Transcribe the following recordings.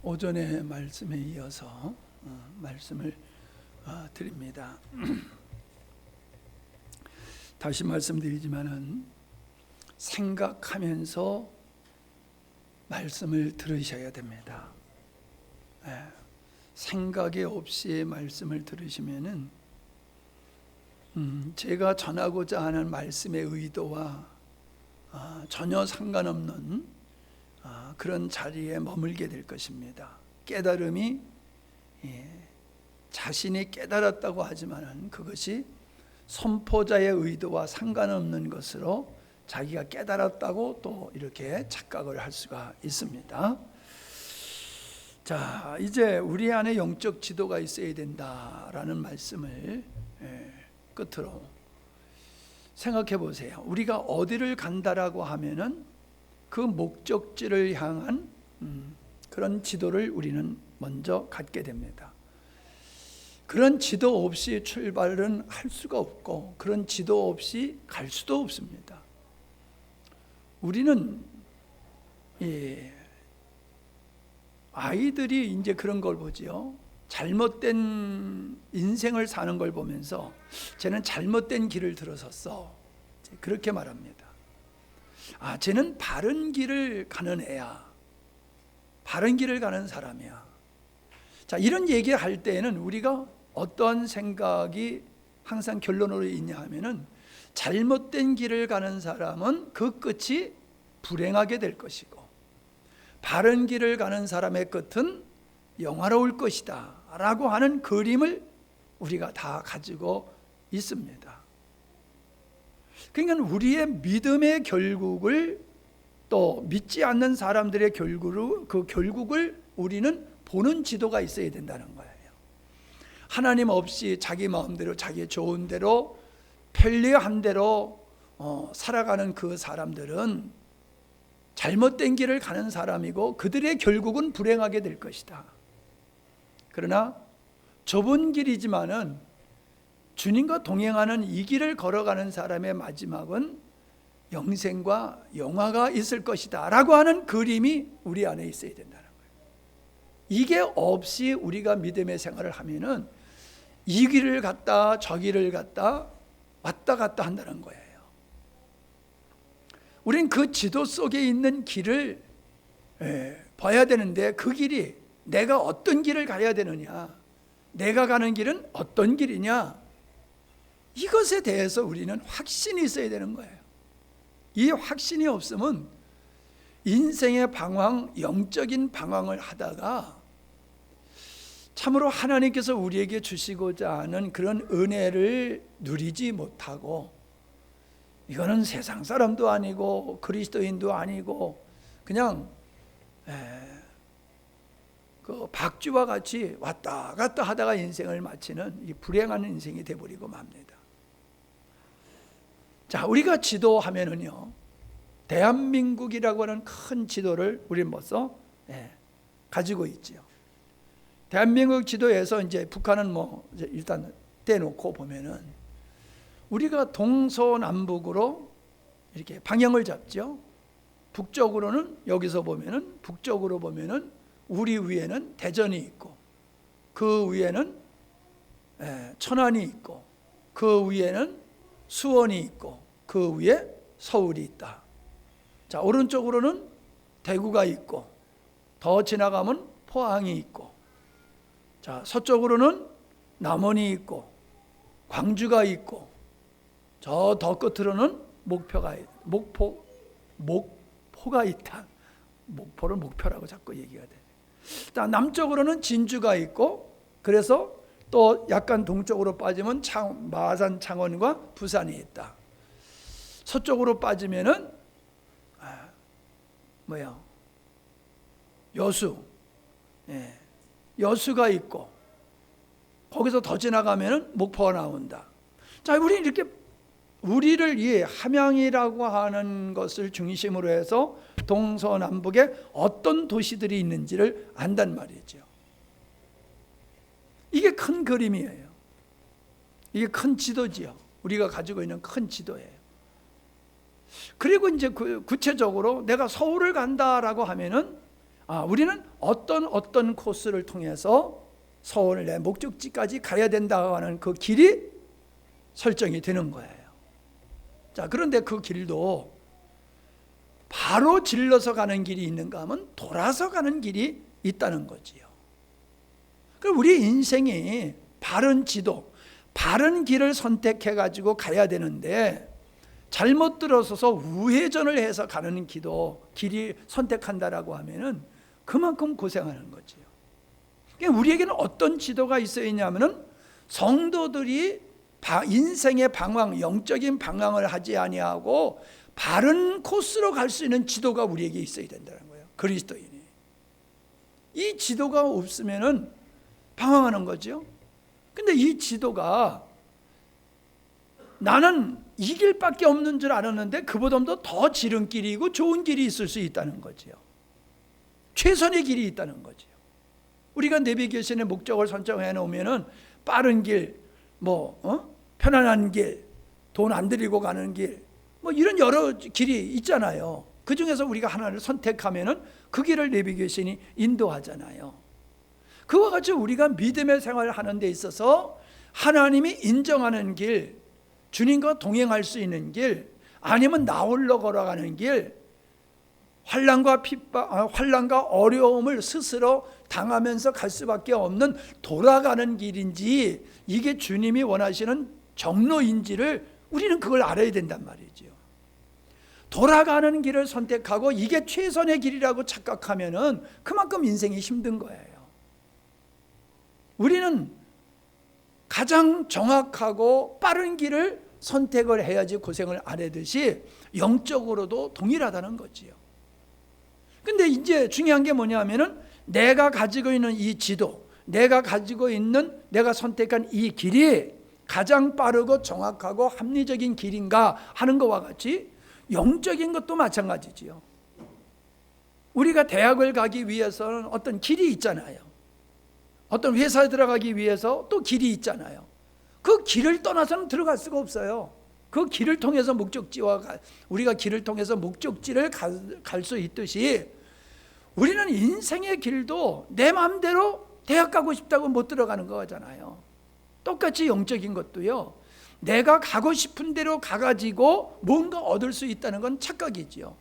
오전의 말씀에 이어서 말씀을 드립니다. 다시 말씀드리지만은 생각하면서 말씀을 들으셔야 됩니다. 생각이 없이 말씀을 들으시면은 제가 전하고자 하는 말씀의 의도와 전혀 상관없는 그런 자리에 머물게 될 것입니다. 깨달음이 자신이 깨달았다고 하지만은 그것이 선포자의 의도와 상관없는 것으로 자기가 깨달았다고 또 이렇게 착각을 할 수가 있습니다. 자, 이제 우리 안에 영적 지도가 있어야 된다라는 말씀을 끝으로 생각해 보세요. 우리가 어디를 간다라고 하면은 그 목적지를 향한 그런 지도를 우리는 먼저 갖게 됩니다. 그런 지도 없이 출발은 할 수가 없고 그런 지도 없이 갈 수도 없습니다. 우리는 아이들이 이제 그런 걸 보지요. 잘못된 인생을 사는 걸 보면서 쟤는 잘못된 길을 들어섰어. 그렇게 말합니다. 쟤는 바른 길을 가는 애야. 바른 길을 가는 사람이야. 자, 이런 얘기를 할 때에는 우리가 어떠한 생각이 항상 결론으로 있냐 하면은 잘못된 길을 가는 사람은 그 끝이 불행하게 될 것이고 바른 길을 가는 사람의 끝은 영화로울 것이다 라고 하는 그림을 우리가 다 가지고 있습니다. 그러니까 우리의 믿음의 결국을 또 믿지 않는 사람들의 결국을 우리는 보는 지도가 있어야 된다는 거예요. 하나님 없이 자기 마음대로 자기 좋은 대로 편리한 대로 살아가는 그 사람들은 잘못된 길을 가는 사람이고 그들의 결국은 불행하게 될 것이다. 그러나 좁은 길이지만은 주님과 동행하는 이 길을 걸어가는 사람의 마지막은 영생과 영화가 있을 것이다 라고 하는 그림이 우리 안에 있어야 된다는 거예요. 이게 없이 우리가 믿음의 생활을 하면은 이 길을 갔다 저 길을 갔다 왔다 갔다 한다는 거예요. 우린 그 지도 속에 있는 길을 봐야 되는데 그 길이 내가 어떤 길을 가야 되느냐, 내가 가는 길은 어떤 길이냐, 이것에 대해서 우리는 확신이 있어야 되는 거예요. 이 확신이 없으면 인생의 방황, 영적인 방황을 하다가 참으로 하나님께서 우리에게 주시고자 하는 그런 은혜를 누리지 못하고 이거는 세상 사람도 아니고 그리스도인도 아니고 그냥 그 박쥐와 같이 왔다 갔다 하다가 인생을 마치는 이 불행한 인생이 되어버리고 맙니다. 자, 우리가 지도하면은요, 대한민국이라고 하는 큰 지도를 우리는 벌써 가지고 있지요. 대한민국 지도에서 이제 북한은 이제 일단 떼놓고 보면은 우리가 동서남북으로 이렇게 방향을 잡죠. 북쪽으로는 여기서 보면은 북쪽으로 보면은 우리 위에는 대전이 있고 그 위에는 천안이 있고 그 위에는 수원이 있고 그 위에 서울이 있다. 자, 오른쪽으로는 대구가 있고 더 지나가면 포항이 있고 자, 서쪽으로는 남원이 있고 광주가 있고 저 더 끝으로는 목포가 있다. 목포를 목표라고 자꾸 얘기가 돼. 자, 남쪽으로는 진주가 있고 그래서 또 약간 동쪽으로 빠지면 마산, 창원과 부산이 있다. 서쪽으로 빠지면은 여수가 있고 거기서 더 지나가면은 목포가 나온다. 자, 우리는 이렇게 우리를 이 함양이라고 하는 것을 중심으로 해서 동서남북에 어떤 도시들이 있는지를 안단 말이죠. 이게 큰 그림이에요. 이게 큰 지도지요. 우리가 가지고 있는 큰 지도예요. 그리고 이제 구체적으로 내가 서울을 간다라고 하면은 우리는 어떤 코스를 통해서 서울 내 목적지까지 가야 된다고 하는 그 길이 설정이 되는 거예요. 자, 그런데 그 길도 바로 질러서 가는 길이 있는가 하면 돌아서 가는 길이 있다는 거지요. 그럼 우리 인생이 바른 지도, 바른 길을 선택해 가지고 가야 되는데 잘못 들어서서 우회전을 해서 가는 길이 선택한다라고 하면은 그만큼 고생하는 거지요. 그러니까 우리에게는 어떤 지도가 있어야 있냐면은 성도들이 인생의 방황, 영적인 방황을 하지 아니하고 바른 코스로 갈 수 있는 지도가 우리에게 있어야 된다는 거예요. 그리스도인이. 이 지도가 없으면은 방황하는 거죠. 근데 이 지도가 나는 이 길밖에 없는 줄 알았는데 그보다도 더 지름길이고 좋은 길이 있을 수 있다는 거지요. 최선의 길이 있다는 거지요. 우리가 내비게이션의 목적을 설정해 놓으면은 빠른 길, 편안한 길, 돈 안 들이고 가는 길, 이런 여러 길이 있잖아요. 그 중에서 우리가 하나를 선택하면은 그 길을 내비게이션이 인도하잖아요. 그와 같이 우리가 믿음의 생활을 하는 데 있어서 하나님이 인정하는 길, 주님과 동행할 수 있는 길, 아니면 나 홀로 걸어가는 길, 환난과 어려움을 스스로 당하면서 갈 수밖에 없는 돌아가는 길인지 이게 주님이 원하시는 정로인지를 우리는 그걸 알아야 된단 말이죠. 돌아가는 길을 선택하고 이게 최선의 길이라고 착각하면은 그만큼 인생이 힘든 거예요. 우리는 가장 정확하고 빠른 길을 선택을 해야지 고생을 안 하듯이 영적으로도 동일하다는 거지요. 근데 이제 중요한 게 뭐냐면은 내가 가지고 있는 이 지도, 내가 선택한 이 길이 가장 빠르고 정확하고 합리적인 길인가 하는 것과 같이 영적인 것도 마찬가지지요. 우리가 대학을 가기 위해서는 어떤 길이 있잖아요. 어떤 회사에 들어가기 위해서 또 길이 있잖아요. 그 길을 떠나서는 들어갈 수가 없어요. 그 길을 통해서 우리가 길을 통해서 목적지를 갈 수 있듯이 우리는 인생의 길도 내 마음대로 대학 가고 싶다고 못 들어가는 거잖아요. 똑같이 영적인 것도요. 내가 가고 싶은 대로 가가지고 뭔가 얻을 수 있다는 건 착각이지요.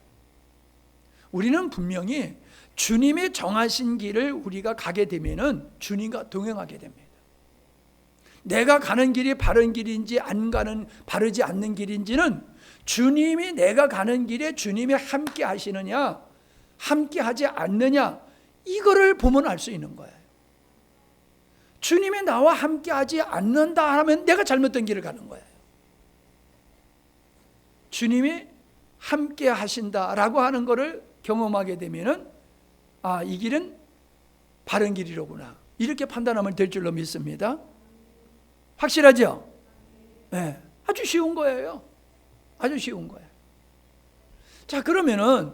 우리는 분명히 주님이 정하신 길을 우리가 가게 되면은 주님과 동행하게 됩니다. 내가 가는 길이 바른 길인지 바르지 않는 길인지는 주님이 내가 가는 길에 주님이 함께 하시느냐 함께 하지 않느냐 이거를 보면 알 수 있는 거예요. 주님이 나와 함께 하지 않는다 하면 내가 잘못된 길을 가는 거예요. 주님이 함께 하신다라고 하는 것을 경험하게 되면은 이 길은 바른 길이로구나 이렇게 판단하면 될 줄로 믿습니다. 확실하죠? 네, 아주 쉬운 거예요. 아주 쉬운 거예요. 자, 그러면은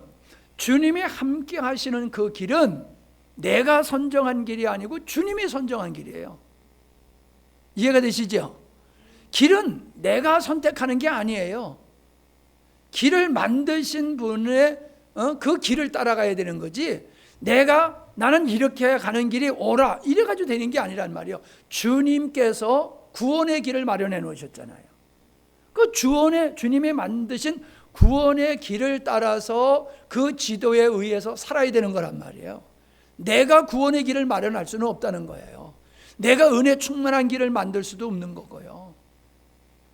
주님이 함께 하시는 그 길은 내가 선정한 길이 아니고 주님이 선정한 길이에요. 이해가 되시죠? 길은 내가 선택하는 게 아니에요. 길을 만드신 분의 그 길을 따라가야 되는 거지 나는 이렇게 가는 길이 옳아 이래가지고 되는 게 아니란 말이에요. 주님께서 구원의 길을 마련해 놓으셨잖아요. 그 주님이 만드신 구원의 길을 따라서 그 지도에 의해서 살아야 되는 거란 말이에요. 내가 구원의 길을 마련할 수는 없다는 거예요. 내가 은혜 충만한 길을 만들 수도 없는 거고요.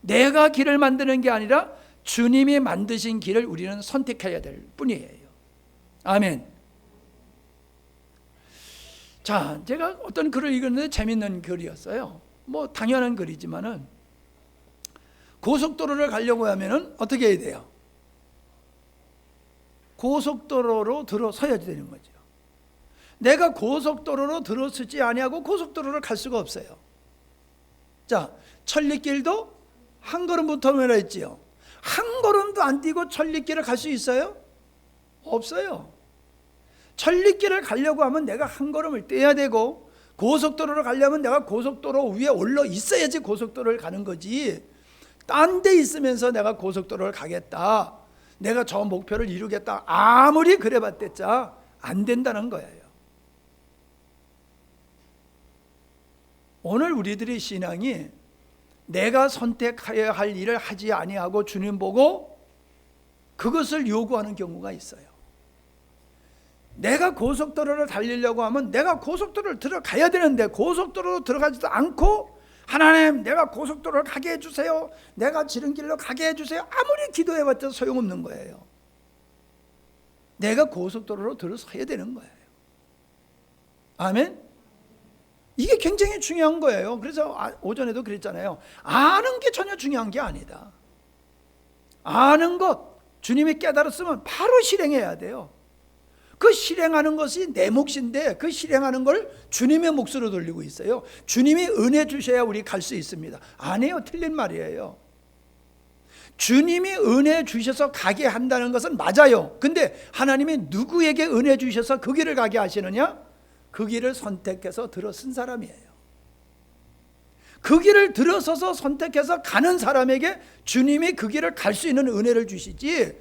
내가 길을 만드는 게 아니라 주님이 만드신 길을 우리는 선택해야 될 뿐이에요. 아멘. 자, 제가 어떤 글을 읽었는데 재밌는 글이었어요. 당연한 글이지만은 고속도로를 가려고 하면은 어떻게 해야 돼요? 고속도로로 들어서야 되는 거죠. 내가 고속도로로 들어서지 아니하고 고속도로를 갈 수가 없어요. 자, 천리길도 한 걸음부터 했지요. 한 걸음도 안 뛰고 천리길을 갈 수 있어요? 없어요. 천리길을 가려고 하면 내가 한 걸음을 떼야 되고 고속도로를 가려면 내가 고속도로 위에 올라 있어야지 고속도로를 가는 거지. 딴 데 있으면서 내가 고속도로를 가겠다, 내가 저 목표를 이루겠다 아무리 그래 봤댔자 안 된다는 거예요. 오늘 우리들의 신앙이 내가 선택해야 할 일을 하지 아니하고 주님 보고 그것을 요구하는 경우가 있어요. 내가 고속도로를 달리려고 하면 내가 고속도로를 들어가야 되는데 고속도로로 들어가지도 않고 하나님 내가 고속도로를 가게 해주세요, 내가 지름길로 가게 해주세요, 아무리 기도해봤자 소용없는 거예요. 내가 고속도로로 들어서야 되는 거예요. 아멘? 이게 굉장히 중요한 거예요. 그래서 오전에도 그랬잖아요. 아는 게 전혀 중요한 게 아니다. 아는 것, 주님이 깨달았으면 바로 실행해야 돼요. 그 실행하는 것이 내 몫인데 그 실행하는 걸 주님의 몫으로 돌리고 있어요. 주님이 은혜 주셔야 우리 갈 수 있습니다. 아니에요. 틀린 말이에요. 주님이 은혜 주셔서 가게 한다는 것은 맞아요. 근데 하나님이 누구에게 은혜 주셔서 그 길을 가게 하시느냐? 그 길을 선택해서 들어선 사람이에요. 그 길을 들어서서 선택해서 가는 사람에게 주님이 그 길을 갈 수 있는 은혜를 주시지,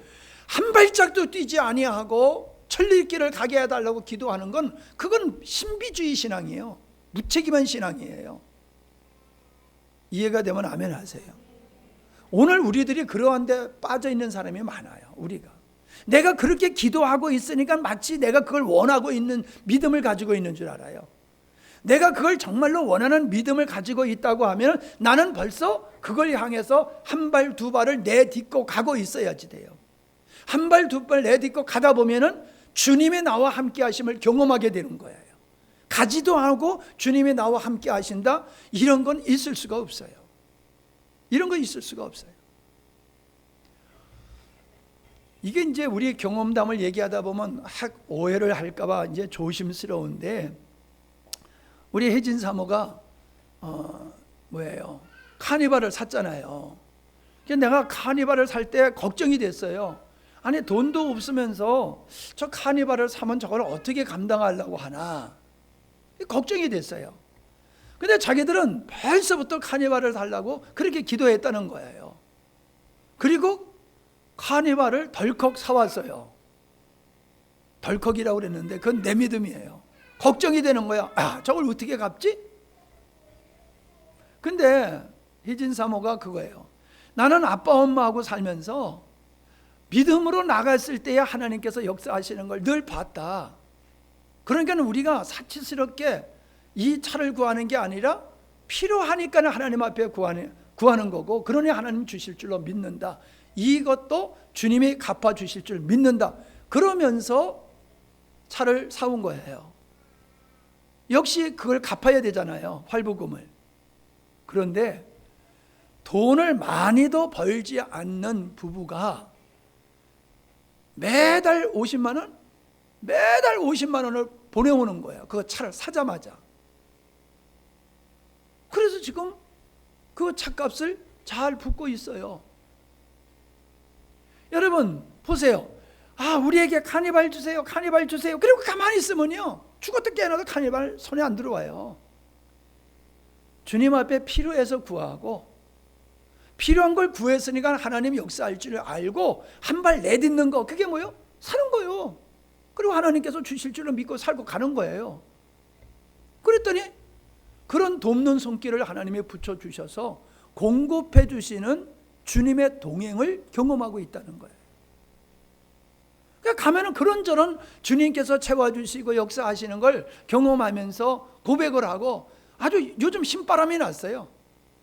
한 발짝도 뛰지 아니하고 천리길을 가게 해달라고 기도하는 건 그건 신비주의 신앙이에요. 무책임한 신앙이에요. 이해가 되면 아멘 하세요. 오늘 우리들이 그러한 데 빠져 있는 사람이 많아요. 우리가 내가 그렇게 기도하고 있으니까 마치 내가 그걸 원하고 있는 믿음을 가지고 있는 줄 알아요. 내가 그걸 정말로 원하는 믿음을 가지고 있다고 하면 나는 벌써 그걸 향해서 한 발 두 발을 내딛고 가고 있어야지 돼요. 한 발 두 발 내딛고 가다 보면은 주님이 나와 함께 하심을 경험하게 되는 거예요. 가지도 않고 주님이 나와 함께 하신다, 이런 건 있을 수가 없어요. 이런 건 있을 수가 없어요. 이게 이제 우리 경험담을 얘기하다 보면 오해를 할까봐 이제 조심스러운데, 우리 혜진 사모가 카니발을 샀잖아요. 내가 카니발을 살 때 걱정이 됐어요. 아니 돈도 없으면서 저 카니발을 사면 저걸 어떻게 감당하려고 하나 걱정이 됐어요. 근데 자기들은 벌써부터 카니발을 달라고 그렇게 기도했다는 거예요. 그리고 카니발을 덜컥 사왔어요. 덜컥이라고 그랬는데 그건 내 믿음이에요. 걱정이 되는 거야. 저걸 어떻게 갚지? 근데 혜진 사모가 그거예요. 나는 아빠 엄마하고 살면서 믿음으로 나갔을 때에 하나님께서 역사하시는 걸 늘 봤다. 그러니까 우리가 사치스럽게 이 차를 구하는 게 아니라 필요하니까 하나님 앞에 구하는 거고, 그러니 하나님 주실 줄로 믿는다. 이것도 주님이 갚아주실 줄 믿는다. 그러면서 차를 사온 거예요. 역시 그걸 갚아야 되잖아요. 할부금을. 그런데 돈을 많이도 벌지 않는 부부가 매달 50만 원? 매달 50만 원을 보내오는 거예요. 그 차를 사자마자. 그래서 지금 그 차값을 잘 붓고 있어요. 여러분 보세요. 우리에게 카니발 주세요, 카니발 주세요. 그리고 가만히 있으면요, 죽었다 깨어나도 카니발 손에 안 들어와요. 주님 앞에 필요해서 구하고, 필요한 걸 구했으니까 하나님이 역사할 줄 알고 한 발 내딛는 거, 그게 뭐예요? 사는 거예요. 그리고 하나님께서 주실 줄을 믿고 살고 가는 거예요. 그랬더니 그런 돕는 손길을 하나님이 붙여주셔서 공급해 주시는 주님의 동행을 경험하고 있다는 거예요. 그러니까 가면은 그런저런 주님께서 채워주시고 역사하시는 걸 경험하면서 고백을 하고 아주 요즘 신바람이 났어요.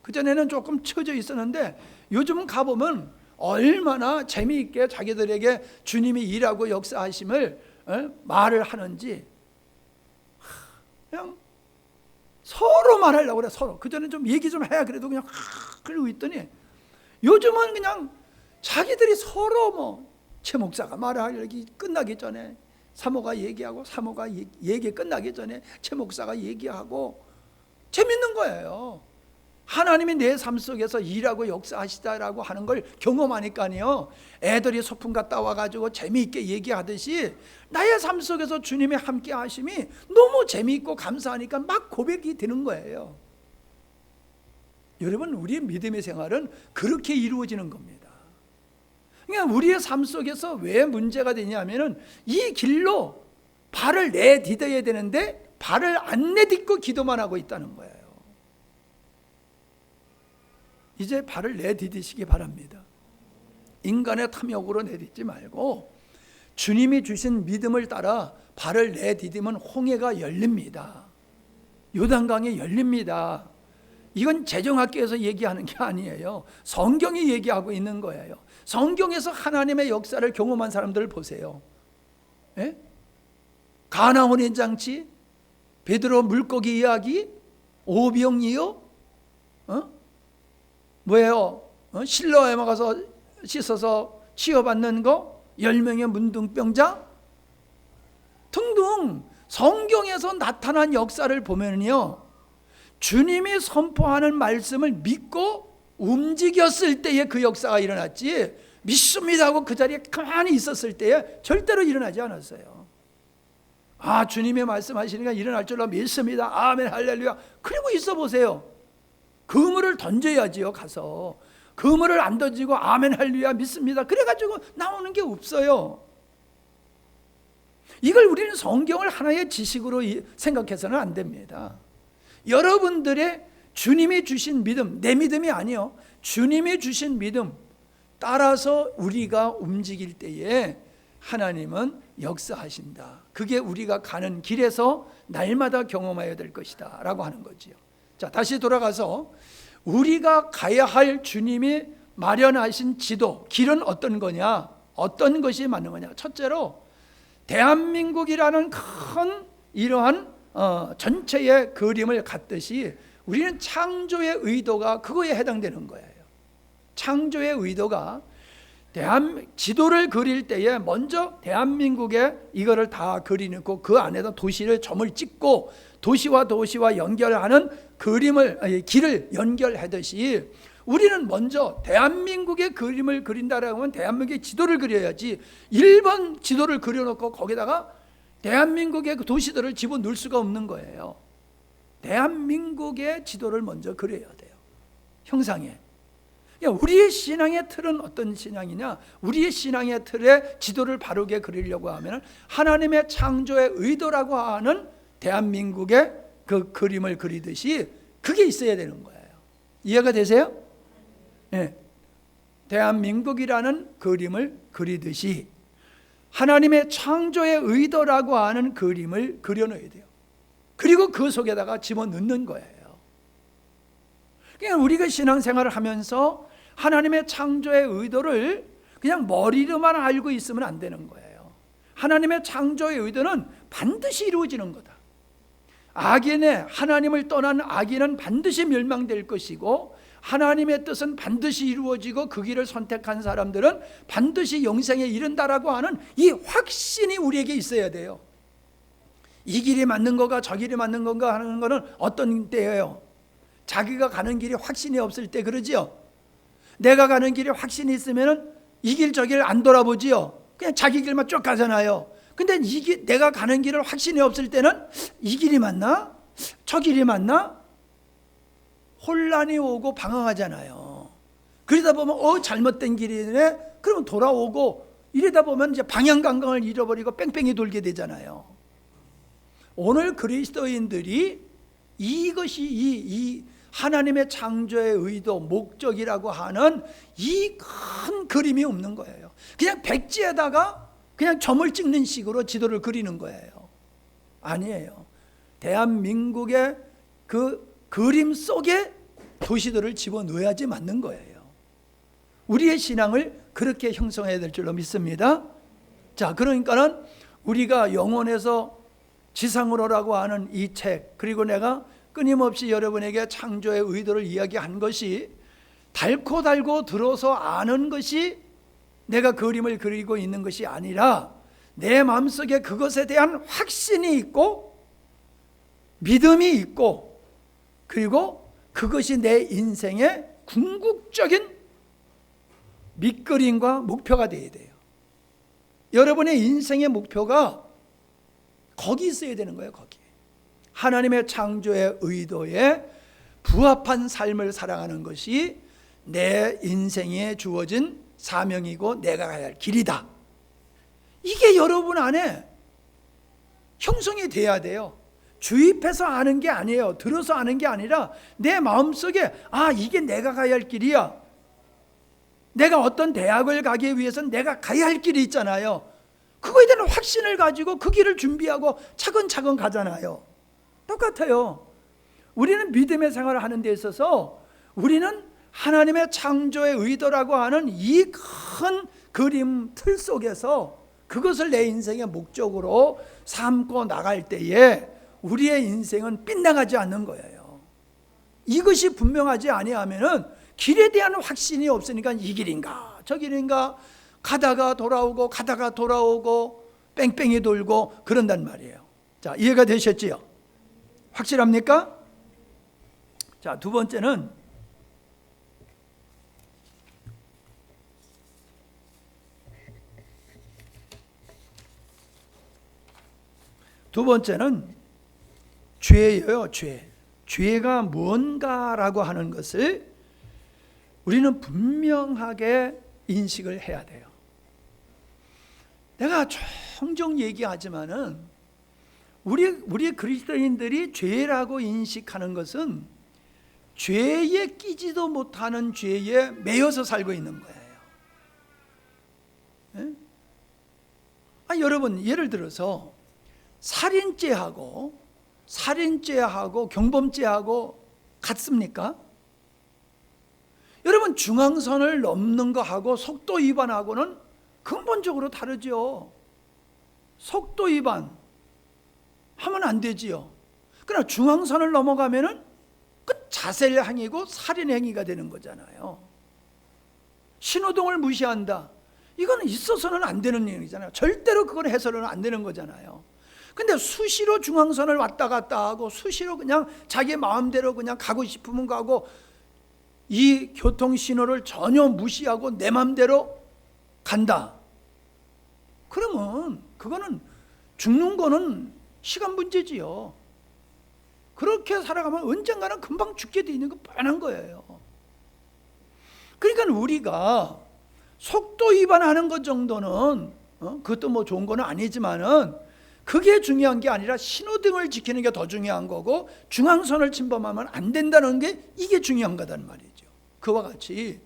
그전에는 조금 처져 있었는데 요즘은 가보면 얼마나 재미있게 자기들에게 주님이 일하고 역사하심을 말을 하는지, 그냥 서로 말하려고 그래. 서로. 그전에 좀 얘기 좀 해야 그래도 그냥 그러고 있더니 요즘은 그냥 자기들이 서로 최 목사가 말하기 끝나기 전에 사모가 얘기하고, 사모가 얘기 끝나기 전에 최 목사가 얘기하고, 재밌는 거예요. 하나님이 내 삶 속에서 일하고 역사하시다라고 하는 걸 경험하니까요, 애들이 소풍 갔다 와가지고 재미있게 얘기하듯이 나의 삶 속에서 주님의 함께 하심이 너무 재미있고 감사하니까 막 고백이 되는 거예요. 여러분, 우리의 믿음의 생활은 그렇게 이루어지는 겁니다. 그러니까 우리의 삶 속에서 왜 문제가 되냐면은 이 길로 발을 내딛어야 되는데 발을 안 내딛고 기도만 하고 있다는 거예요. 이제 발을 내딛으시기 바랍니다. 인간의 탐욕으로 내딛지 말고 주님이 주신 믿음을 따라 발을 내딛으면 홍해가 열립니다. 요단강이 열립니다. 이건 재정학계에서 얘기하는 게 아니에요. 성경이 얘기하고 있는 거예요. 성경에서 하나님의 역사를 경험한 사람들을 보세요. 예? 가나 혼인잔치, 베드로 물고기 이야기, 오병이어, 뭐예요? 실로에 가서 씻어서 치유받는 거, 10명의 문둥병자 등등 성경에서 나타난 역사를 보면요, 주님이 선포하는 말씀을 믿고 움직였을 때에 그 역사가 일어났지, 믿습니다 하고 그 자리에 가만히 있었을 때에 절대로 일어나지 않았어요. 아, 주님이 말씀하시니까 일어날 줄로 믿습니다, 아멘 할렐루야, 그리고 있어 보세요. 그물을 던져야지요. 가서 그물을 안 던지고 아멘 할렐루야 믿습니다 그래가지고 나오는 게 없어요. 이걸 우리는 성경을 하나의 지식으로 생각해서는 안 됩니다. 여러분들의 주님이 주신 믿음, 내 믿음이 아니요, 주님이 주신 믿음 따라서 우리가 움직일 때에 하나님은 역사하신다. 그게 우리가 가는 길에서 날마다 경험해야 될 것이다 라고 하는 거지요. 자, 다시 돌아가서 우리가 가야 할 주님이 마련하신 지도, 길은 어떤 거냐, 어떤 것이 맞는 거냐. 첫째로 대한민국이라는 큰 이러한 전체의 그림을 갖듯이 우리는 창조의 의도가 그거에 해당되는 거예요. 창조의 의도가 지도를 그릴 때에 먼저 대한민국에 이거를 다 그리놓고 그 안에다 도시를 점을 찍고 도시와 연결하는 길을 연결하듯이 우리는 먼저 대한민국의 그림을 그린다라고 하면 대한민국의 지도를 그려야지, 1번 지도를 그려놓고 거기다가 대한민국의 그 도시들을 집어넣을 수가 없는 거예요. 대한민국의 지도를 먼저 그려야 돼요. 형상에. 우리의 신앙의 틀은 어떤 신앙이냐? 우리의 신앙의 틀에 지도를 바르게 그리려고 하면 하나님의 창조의 의도라고 하는 대한민국의 그 그림을 그리듯이 그게 있어야 되는 거예요. 이해가 되세요? 네. 대한민국이라는 그림을 그리듯이 하나님의 창조의 의도라고 하는 그림을 그려놓아야 돼요. 그리고 그 속에다가 집어넣는 거예요. 그냥 우리가 신앙생활을 하면서 하나님의 창조의 의도를 그냥 머리로만 알고 있으면 안 되는 거예요. 하나님의 창조의 의도는 반드시 이루어지는 거다. 하나님을 떠난 악인은 반드시 멸망될 것이고, 하나님의 뜻은 반드시 이루어지고 그 길을 선택한 사람들은 반드시 영생에 이른다라고 하는 이 확신이 우리에게 있어야 돼요. 이 길이 맞는 거가 저 길이 맞는 건가 하는 거는 어떤 때예요? 자기가 가는 길이 확신이 없을 때 그러지요. 내가 가는 길이 확신이 있으면 이 길 저 길 안 돌아보지요. 그냥 자기 길만 쭉 가잖아요. 근데 내가 가는 길을 확신이 없을 때는 이 길이 맞나? 저 길이 맞나? 혼란이 오고 방황하잖아요. 그러다 보면 잘못된 길이네. 그러면 돌아오고 이러다 보면 이제 방향 감각을 잃어버리고 뺑뺑이 돌게 되잖아요. 오늘 그리스도인들이 이것이 이 하나님의 창조의 의도, 목적이라고 하는 이 큰 그림이 없는 거예요. 그냥 백지에다가 그냥 점을 찍는 식으로 지도를 그리는 거예요. 아니에요. 대한민국의 그 그림 속에 도시들을 집어넣어야지 맞는 거예요. 우리의 신앙을 그렇게 형성해야 될 줄로 믿습니다. 자, 그러니까는 우리가 영혼에서 지상으로라고 하는 이 책, 그리고 내가 끊임없이 여러분에게 창조의 의도를 이야기한 것이 달고 들어서 아는 것이 내가 그림을 그리고 있는 것이 아니라 내 마음속에 그것에 대한 확신이 있고 믿음이 있고, 그리고 그것이 내 인생의 궁극적인 밑그림과 목표가 되어야 돼요. 여러분의 인생의 목표가 거기 있어야 되는 거예요. 거기 하나님의 창조의 의도에 부합한 삶을 살아가는 것이 내 인생에 주어진 사명이고 내가 가야 할 길이다. 이게 여러분 안에 형성이 돼야 돼요. 주입해서 아는 게 아니에요. 들어서 아는 게 아니라 내 마음속에 이게 내가 가야 할 길이야. 내가 어떤 대학을 가기 위해서는 내가 가야 할 길이 있잖아요. 그거에 대한 확신을 가지고 그 길을 준비하고 차근차근 가잖아요. 똑같아요. 우리는 믿음의 생활을 하는 데 있어서 우리는 하나님의 창조의 의도라고 하는 이 큰 그림 틀 속에서 그것을 내 인생의 목적으로 삼고 나갈 때에 우리의 인생은 빗나가지 않는 거예요. 이것이 분명하지 아니하면은 길에 대한 확신이 없으니까 이 길인가 저 길인가 가다가 돌아오고 가다가 돌아오고 뺑뺑이 돌고 그런단 말이에요. 자, 이해가 되셨지요? 확실합니까? 자, 두 번째는 죄예요. 죄가 뭔가라고 하는 것을 우리는 분명하게 인식을 해야 돼요. 내가 종종 얘기하지만은 우리 그리스도인들이 죄라고 인식하는 것은 죄에 끼지도 못하는 죄에 매여서 살고 있는 거예요. 여러분, 예를 들어서 살인죄하고 경범죄하고 같습니까? 여러분, 중앙선을 넘는 거하고 속도 위반하고는 근본적으로 다르죠. 속도 위반 하면 안 되지요. 그러나 중앙선을 넘어가면은 그 자살행위고 살인행위가 되는 거잖아요. 신호등을 무시한다. 이거는 있어서는 안 되는 얘기잖아요. 절대로 그건 해서는 안 되는 거잖아요. 근데 수시로 중앙선을 왔다 갔다 하고 수시로 그냥 자기 마음대로 그냥 가고 싶으면 가고 이 교통신호를 전혀 무시하고 내 마음대로 간다. 그러면 그거는 죽는 거는 시간 문제지요. 그렇게 살아가면 언젠가는 금방 죽게 돼 있는 거 뻔한 거예요. 그러니까 우리가 속도 위반하는 것 정도는 그것도 뭐 좋은 건 아니지만은 그게 중요한 게 아니라 신호등을 지키는 게 더 중요한 거고 중앙선을 침범하면 안 된다는 게 이게 중요한 거단 말이죠. 그와 같이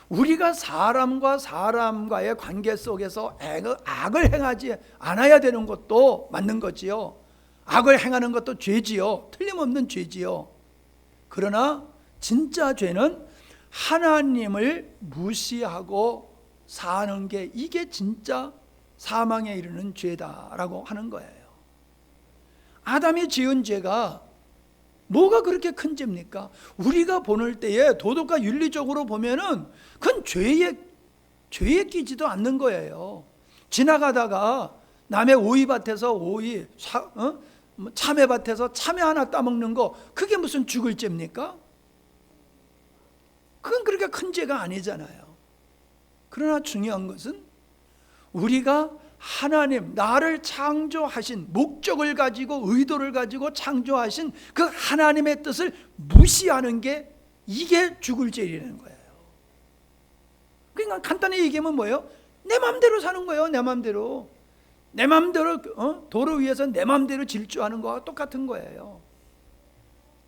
우리가 사람과 사람과의 관계 속에서 악을 행하지 않아야 되는 것도 맞는 거지요. 악을 행하는 것도 죄지요. 틀림없는 죄지요. 그러나 진짜 죄는 하나님을 무시하고 사는 게 이게 진짜 사망에 이르는 죄다라고 하는 거예요. 아담이 지은 죄가 뭐가 그렇게 큰 죄입니까? 우리가 보는 때에 도덕과 윤리적으로 보면은 그건 죄에 끼지도 않는 거예요. 지나가다가 남의 오이밭에서 참외밭에서 참외 하나 따먹는 거 그게 무슨 죽을 죄입니까? 그건 그렇게 큰 죄가 아니잖아요. 그러나 중요한 것은 우리가 하나님, 나를 창조하신 목적을 가지고 의도를 가지고 창조하신 그 하나님의 뜻을 무시하는 게 이게 죽을 죄라는 거예요. 그러니까 간단히 얘기하면 뭐예요? 내 마음대로 사는 거예요. 내 마음대로 도로 위에서 내 마음대로 질주하는 거와 똑같은 거예요.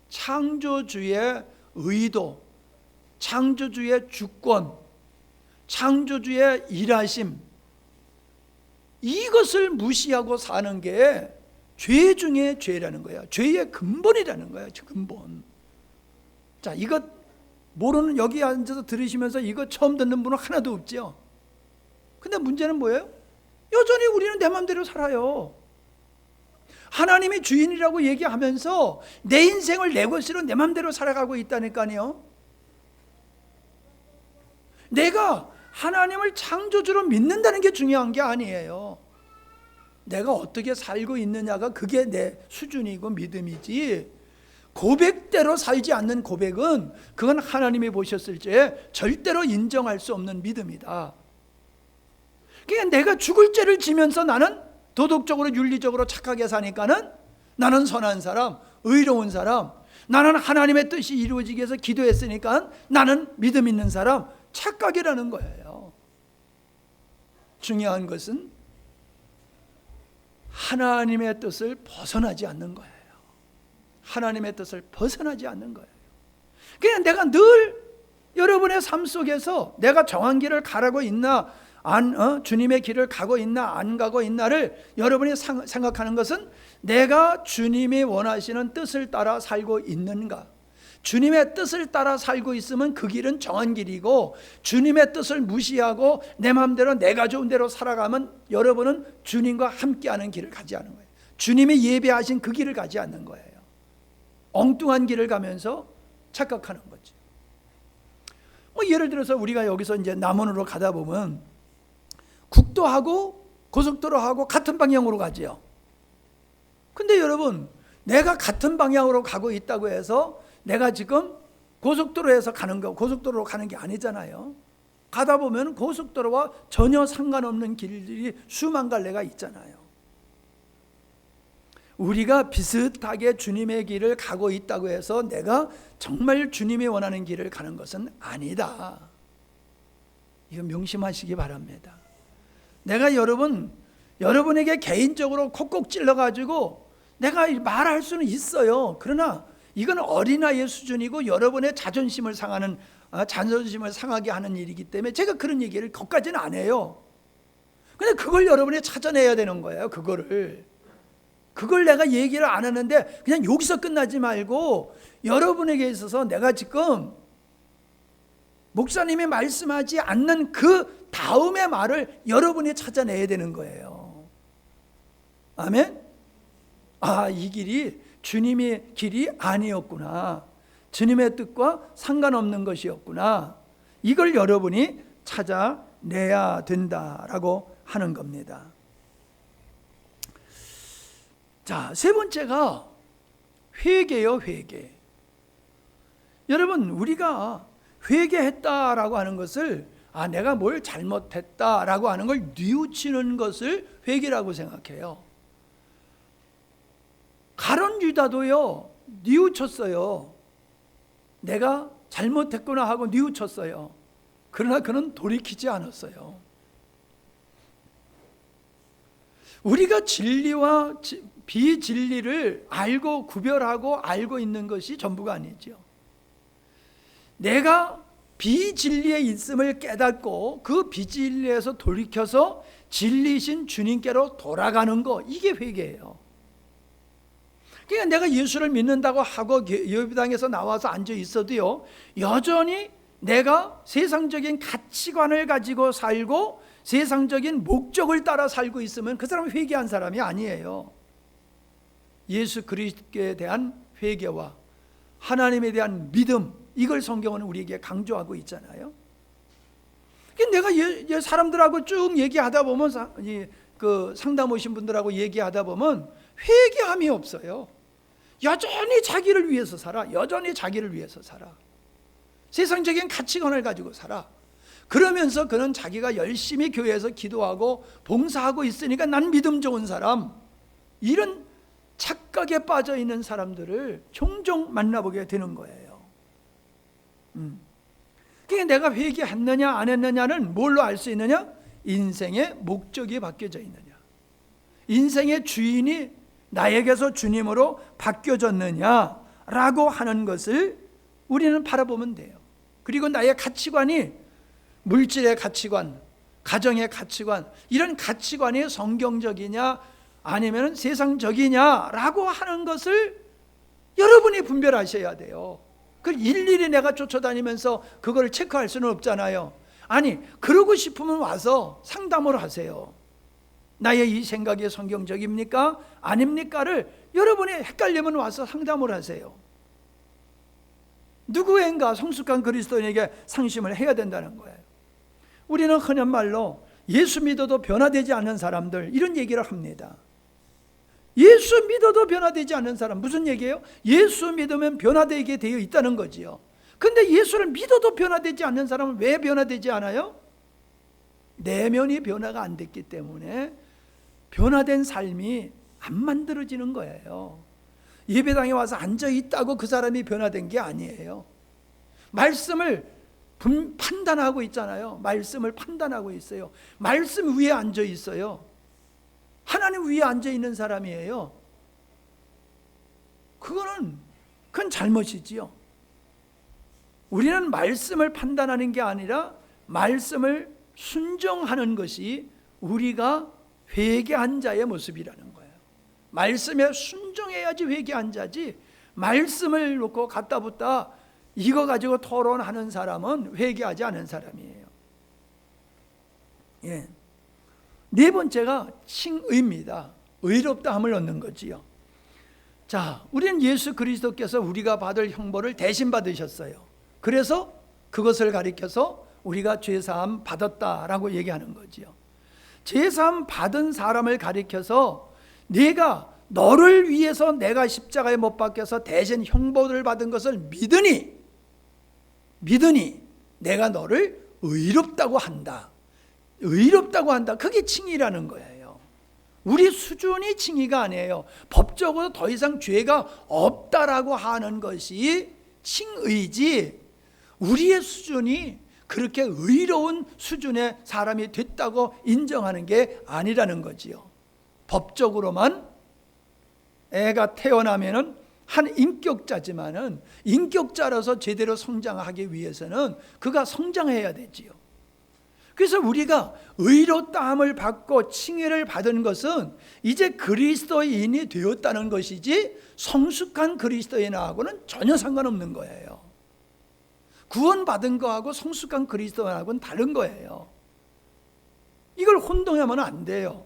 창조주의 의도, 창조주의 주권, 창조주의 일하심, 이것을 무시하고 사는 게 죄 중에 죄라는 거예요. 죄의 근본이라는 거예요. 근본. 자, 이것 모르는, 여기 앉아서 들으시면서 이거 처음 듣는 분은 하나도 없죠. 근데 문제는 뭐예요? 여전히 우리는 내 마음대로 살아요. 하나님이 주인이라고 얘기하면서 내 인생을 내 것으로 내 마음대로 살아가고 있다니까요. 내가 하나님을 창조주로 믿는다는 게 중요한 게 아니에요. 내가 어떻게 살고 있느냐가 그게 내 수준이고 믿음이지, 고백대로 살지 않는 고백은 그건 하나님이 보셨을 때 절대로 인정할 수 없는 믿음이다. 그러니까 내가 죽을 죄를 지면서 나는 도덕적으로 윤리적으로 착하게 사니까는 나는 선한 사람, 의로운 사람, 나는 하나님의 뜻이 이루어지기 위해서 기도했으니까 나는 믿음 있는 사람, 착각이라는 거예요. 중요한 것은 하나님의 뜻을 벗어나지 않는 거예요. 하나님의 뜻을 벗어나지 않는 거예요. 그냥 내가 늘 여러분의 삶 속에서 내가 정한 길을 가라고 있나, 주님의 길을 가고 있나 안 가고 있나를 여러분이 생각하는 것은 내가 주님이 원하시는 뜻을 따라 살고 있는가. 주님의 뜻을 따라 살고 있으면 그 길은 정한 길이고, 주님의 뜻을 무시하고 내 마음대로 내가 좋은 대로 살아가면 여러분은 주님과 함께하는 길을 가지 않는 거예요. 주님이 예배하신 그 길을 가지 않는 거예요. 엉뚱한 길을 가면서 착각하는 거죠. 예를 들어서 우리가 여기서 이제 남원으로 가다 보면 국도하고 고속도로하고 같은 방향으로 가지요. 근데 여러분, 내가 같은 방향으로 가고 있다고 해서 내가 지금 고속도로에서 고속도로로 가는 게 아니잖아요. 가다 보면 고속도로와 전혀 상관없는 길들이 수만 갈래가 있잖아요. 우리가 비슷하게 주님의 길을 가고 있다고 해서 내가 정말 주님이 원하는 길을 가는 것은 아니다. 이거 명심하시기 바랍니다. 내가 여러분에게 개인적으로 콕콕 찔러가지고 내가 말할 수는 있어요. 그러나 이건 어린아이의 수준이고 여러분의 자존심을 상하게 하는 일이기 때문에 제가 그런 얘기를 거기까지는 안 해요. 근데 그걸 여러분이 찾아내야 되는 거예요. 그걸 내가 얘기를 안 하는데 그냥 여기서 끝나지 말고, 여러분에게 있어서 내가 지금 목사님이 말씀하지 않는 그 다음의 말을 여러분이 찾아내야 되는 거예요. 아멘? 이 길이 주님의 길이 아니었구나. 주님의 뜻과 상관없는 것이었구나. 이걸 여러분이 찾아내야 된다라고 하는 겁니다. 자, 세 번째가 회개요, 회개. 여러분, 우리가 회개했다라고 하는 것을 내가 뭘 잘못했다라고 하는 걸 뉘우치는 것을 회개라고 생각해요. 가룟 유다도요, 뉘우쳤어요. 내가 잘못했구나 하고 뉘우쳤어요. 그러나 그는 돌이키지 않았어요. 우리가 진리와 비진리를 구별하고 알고 있는 것이 전부가 아니죠. 내가 비진리에 있음을 깨닫고 그 비진리에서 돌이켜서 진리신 주님께로 돌아가는 거, 이게 회개예요. 그러니까 내가 예수를 믿는다고 하고 예배당에서 나와서 앉아 있어도요, 여전히 내가 세상적인 가치관을 가지고 살고 세상적인 목적을 따라 살고 있으면 그 사람은 회개한 사람이 아니에요. 예수 그리스도에 대한 회개와 하나님에 대한 믿음, 이걸 성경은 우리에게 강조하고 있잖아요. 내가 사람들하고 쭉 얘기하다 보면, 상담 오신 분들하고 얘기하다 보면 회개함이 없어요. 여전히 자기를 위해서 살아. 여전히 자기를 위해서 살아. 세상적인 가치관을 가지고 살아. 그러면서 그는 자기가 열심히 교회에서 기도하고 봉사하고 있으니까 난 믿음 좋은 사람, 이런 착각에 빠져 있는 사람들을 종종 만나보게 되는 거예요. 그러니까 내가 회개했느냐 안 했느냐는 뭘로 알 수 있느냐? 인생의 목적이 바뀌어져 있느냐, 인생의 주인이 나에게서 주님으로 바뀌어졌느냐라고 하는 것을 우리는 바라보면 돼요. 그리고 나의 가치관이 물질의 가치관, 가정의 가치관, 이런 가치관이 성경적이냐 아니면 세상적이냐라고 하는 것을 여러분이 분별하셔야 돼요. 그걸 일일이 내가 쫓아다니면서 그걸 체크할 수는 없잖아요. 그러고 싶으면 와서 상담을 하세요. 나의 이 생각이 성경적입니까? 아닙니까를 여러분이 헷갈리면 와서 상담을 하세요. 누구인가 성숙한 그리스도인에게 상심을 해야 된다는 거예요. 우리는 흔한 말로 예수 믿어도 변화되지 않는 사람들, 이런 얘기를 합니다. 예수 믿어도 변화되지 않는 사람, 무슨 얘기예요? 예수 믿으면 변화되게 되어 있다는 거지요. 근데 예수를 믿어도 변화되지 않는 사람은 왜 변화되지 않아요? 내면이 변화가 안 됐기 때문에 변화된 삶이 안 만들어지는 거예요. 예배당에 와서 앉아 있다고 그 사람이 변화된 게 아니에요. 말씀을 판단하고 있잖아요. 말씀을 판단하고 있어요. 말씀 위에 앉아 있어요. 하나님 위에 앉아 있는 사람이에요. 그건 잘못이지요. 우리는 말씀을 판단하는 게 아니라 말씀을 순종하는 것이 우리가 회개한 자의 모습이라는 거예요. 말씀에 순종해야지 회개한 자지, 말씀을 놓고 갖다 붙다 이거 가지고 토론하는 사람은 회개하지 않은 사람이에요. 예. 네 번째가 칭의입니다. 의롭다함을 얻는 거지요. 자, 우리는 예수 그리스도께서 우리가 받을 형벌을 대신 받으셨어요. 그래서 그것을 가리켜서 우리가 죄사함 받았다라고 얘기하는 거지요. 죄사함 받은 사람을 가리켜서 내가 너를 위해서 내가 십자가에 못 박혀서 대신 형벌을 받은 것을 믿으니 내가 너를 의롭다고 한다. 의롭다고 한다. 그게 칭의라는 거예요. 우리 수준이 칭의가 아니에요. 법적으로 더 이상 죄가 없다라고 하는 것이 칭의지, 우리의 수준이 그렇게 의로운 수준의 사람이 됐다고 인정하는 게 아니라는 거지요. 법적으로만 애가 태어나면은 한 인격자지만은 인격자라서 제대로 성장하기 위해서는 그가 성장해야 되지요. 그래서 우리가 의롭다함을 받고 칭의를 받은 것은 이제 그리스도인이 되었다는 것이지 성숙한 그리스도인하고는 전혀 상관없는 거예요. 구원받은 거하고 성숙한 그리스도인하고는 다른 거예요. 이걸 혼동하면 안 돼요.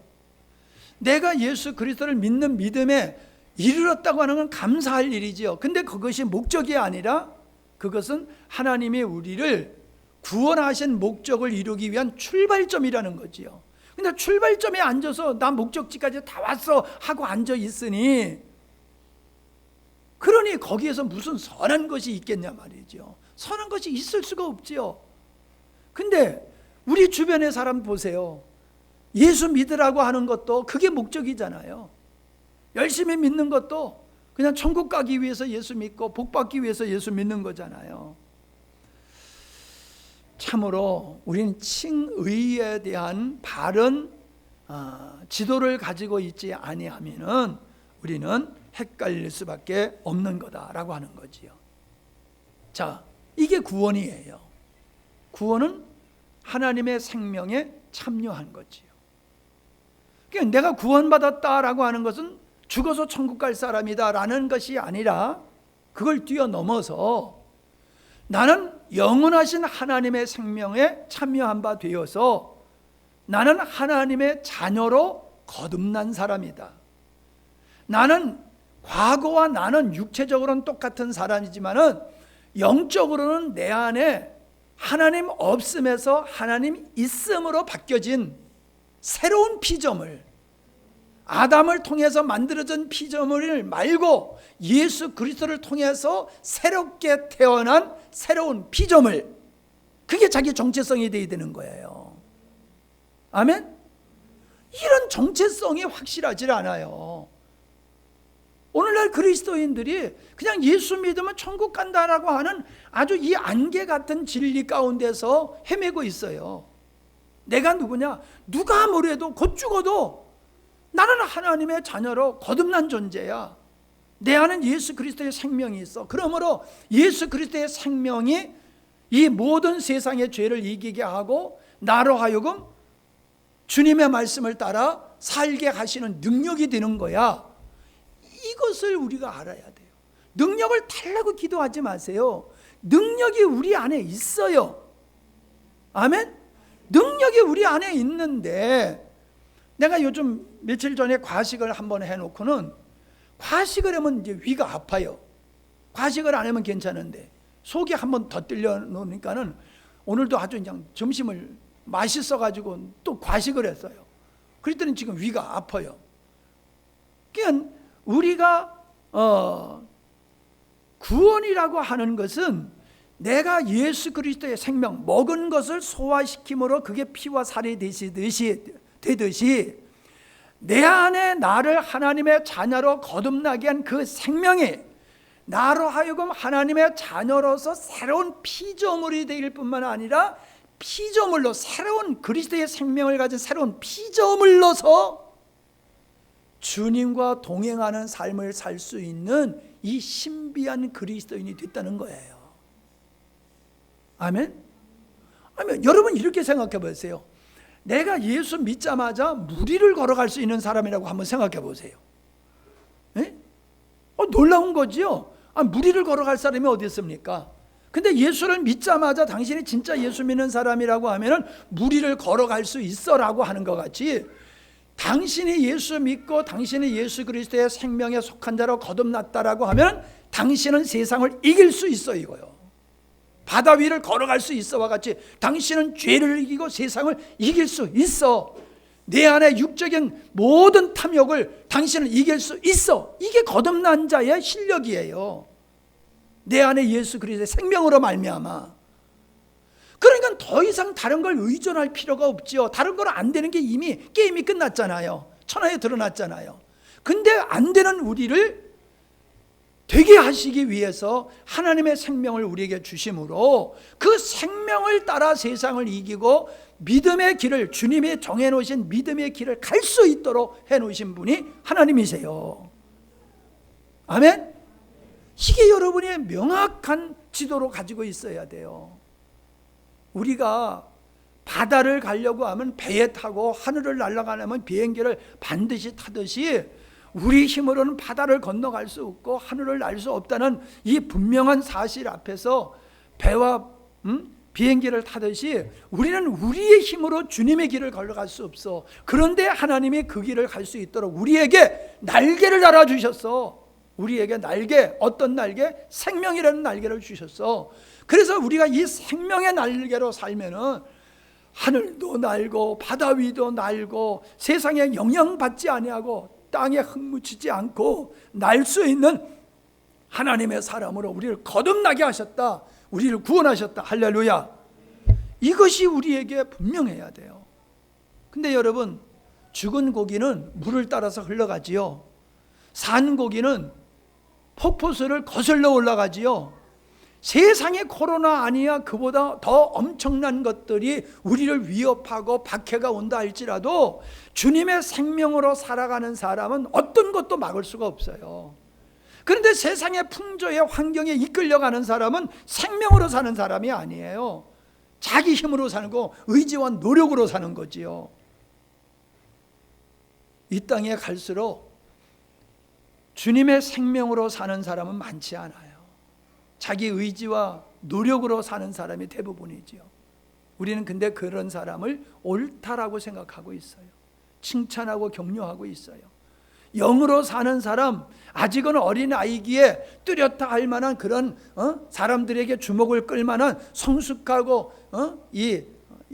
내가 예수 그리스도를 믿는 믿음에 이르렀다고 하는 건 감사할 일이지요. 근데 그것이 목적이 아니라 그것은 하나님이 우리를 구원하신 목적을 이루기 위한 출발점이라는 거지요. 근데 출발점에 앉아서 나 목적지까지 다 왔어 하고 앉아 있으니, 그러니 거기에서 무슨 선한 것이 있겠냐 말이죠. 선한 것이 있을 수가 없지요. 근데 우리 주변의 사람 보세요. 예수 믿으라고 하는 것도 그게 목적이잖아요. 열심히 믿는 것도 그냥 천국 가기 위해서 예수 믿고 복 받기 위해서 예수 믿는 거잖아요. 참으로 우리는 칭의에 대한 바른 지도를 가지고 있지 아니하면은 우리는 헷갈릴 수밖에 없는 거다라고 하는 거지요. 자, 이게 구원이에요. 구원은 하나님의 생명에 참여한 거지요. 그러니까 내가 구원받았다라고 하는 것은 죽어서 천국 갈 사람이다라는 것이 아니라 그걸 뛰어넘어서 나는 영원하신 하나님의 생명에 참여한 바 되어서 나는 하나님의 자녀로 거듭난 사람이다. 나는 과거와 나는 육체적으로는 똑같은 사람이지만은 영적으로는 내 안에 하나님 없음에서 하나님 있음으로 바뀌어진 새로운 피조물, 아담을 통해서 만들어진 피조물 말고 예수 그리스도를 통해서 새롭게 태어난 새로운 피조물, 그게 자기 정체성이 되어야 되는 거예요. 아멘? 이런 정체성이 확실하지 않아요. 오늘날 그리스도인들이 그냥 예수 믿으면 천국 간다라고 하는 아주 이 안개 같은 진리 가운데서 헤매고 있어요. 내가 누구냐? 누가 뭐래도 곧 죽어도 나는 하나님의 자녀로 거듭난 존재야. 내 안은 예수 그리스도의 생명이 있어. 그러므로 예수 그리스도의 생명이 이 모든 세상의 죄를 이기게 하고 나로 하여금 주님의 말씀을 따라 살게 하시는 능력이 되는 거야. 이것을 우리가 알아야 돼요. 능력을 달라고 기도하지 마세요. 능력이 우리 안에 있어요. 아멘? 능력이 우리 안에 있는데, 내가 요즘 며칠 전에 과식을 한번 해놓고는, 과식을 하면 이제 위가 아파요. 과식을 안 하면 괜찮은데 속이 한번 더 뜰려 놓으니까는 오늘도 아주 그냥 점심을 맛있어가지고 또 과식을 했어요. 그랬더니 지금 위가 아파요. 그러니까 우리가 구원이라고 하는 것은 내가 예수 그리스도의 생명 먹은 것을 소화시킴으로 그게 피와 살이 되듯이 내 안에 나를 하나님의 자녀로 거듭나게 한 그 생명이 나로 하여금 하나님의 자녀로서 새로운 피조물이 되길 뿐만 아니라 피조물로 새로운 그리스도의 생명을 가진 새로운 피조물로서 주님과 동행하는 삶을 살 수 있는 이 신비한 그리스도인이 됐다는 거예요. 아멘? 아멘. 여러분 이렇게 생각해 보세요. 내가 예수 믿자마자 무리를 걸어갈 수 있는 사람이라고 한번 생각해 보세요. 놀라운 거지요. 무리를 걸어갈 사람이 어디 있습니까? 근데 예수를 믿자마자 당신이 진짜 예수 믿는 사람이라고 하면은 무리를 걸어갈 수 있어라고 하는 것 같이, 당신이 예수 믿고 당신이 예수 그리스도의 생명에 속한 자로 거듭났다라고 하면 당신은 세상을 이길 수 있어, 이거요. 바다 위를 걸어갈 수 있어와 같이 당신은 죄를 이기고 세상을 이길 수 있어. 내 안에 육적인 모든 탐욕을 당신은 이길 수 있어. 이게 거듭난 자의 실력이에요. 내 안에 예수 그리스도의 생명으로 말미암아. 그러니까 더 이상 다른 걸 의존할 필요가 없지요. 다른 걸 안 되는 게 이미 게임이 끝났잖아요. 천하에 드러났잖아요. 근데 안 되는 우리를 되게 하시기 위해서 하나님의 생명을 우리에게 주심으로 그 생명을 따라 세상을 이기고 믿음의 길을, 주님이 정해놓으신 믿음의 길을 갈 수 있도록 해놓으신 분이 하나님이세요. 아멘? 이게 여러분의 명확한 지도로 가지고 있어야 돼요. 우리가 바다를 가려고 하면 배에 타고 하늘을 날아가려면 비행기를 반드시 타듯이 우리 힘으로는 바다를 건너갈 수 없고 하늘을 날 수 없다는 이 분명한 사실 앞에서 배와 비행기를 타듯이 우리는 우리의 힘으로 주님의 길을 걸어갈 수 없어. 그런데 하나님이 그 길을 갈 수 있도록 우리에게 날개를 달아주셨어. 우리에게 날개, 어떤 날개? 생명이라는 날개를 주셨어. 그래서 우리가 이 생명의 날개로 살면은 하늘도 날고 바다 위도 날고 세상에 영향받지 아니하고 땅에 흙묻히지 않고 날 수 있는 하나님의 사람으로 우리를 거듭나게 하셨다. 우리를 구원하셨다. 할렐루야. 이것이 우리에게 분명해야 돼요. 근데 여러분, 죽은 고기는 물을 따라서 흘러가지요. 산 고기는 폭포수를 거슬러 올라가지요. 세상에 코로나 아니야 그보다 더 엄청난 것들이 우리를 위협하고 박해가 온다 할지라도 주님의 생명으로 살아가는 사람은 어떤 것도 막을 수가 없어요. 그런데 세상의 풍조의 환경에 이끌려가는 사람은 생명으로 사는 사람이 아니에요. 자기 힘으로 사는 거, 의지와 노력으로 사는 거지요. 이 땅에 갈수록 주님의 생명으로 사는 사람은 많지 않아요. 자기 의지와 노력으로 사는 사람이 대부분이지요. 우리는 근데 그런 사람을 옳다라고 생각하고 있어요. 칭찬하고 격려하고 있어요. 영으로 사는 사람, 아직은 어린 아이기에 뚜렷하 할 만한 그런 사람들에게 주목을 끌 만한 성숙하고 이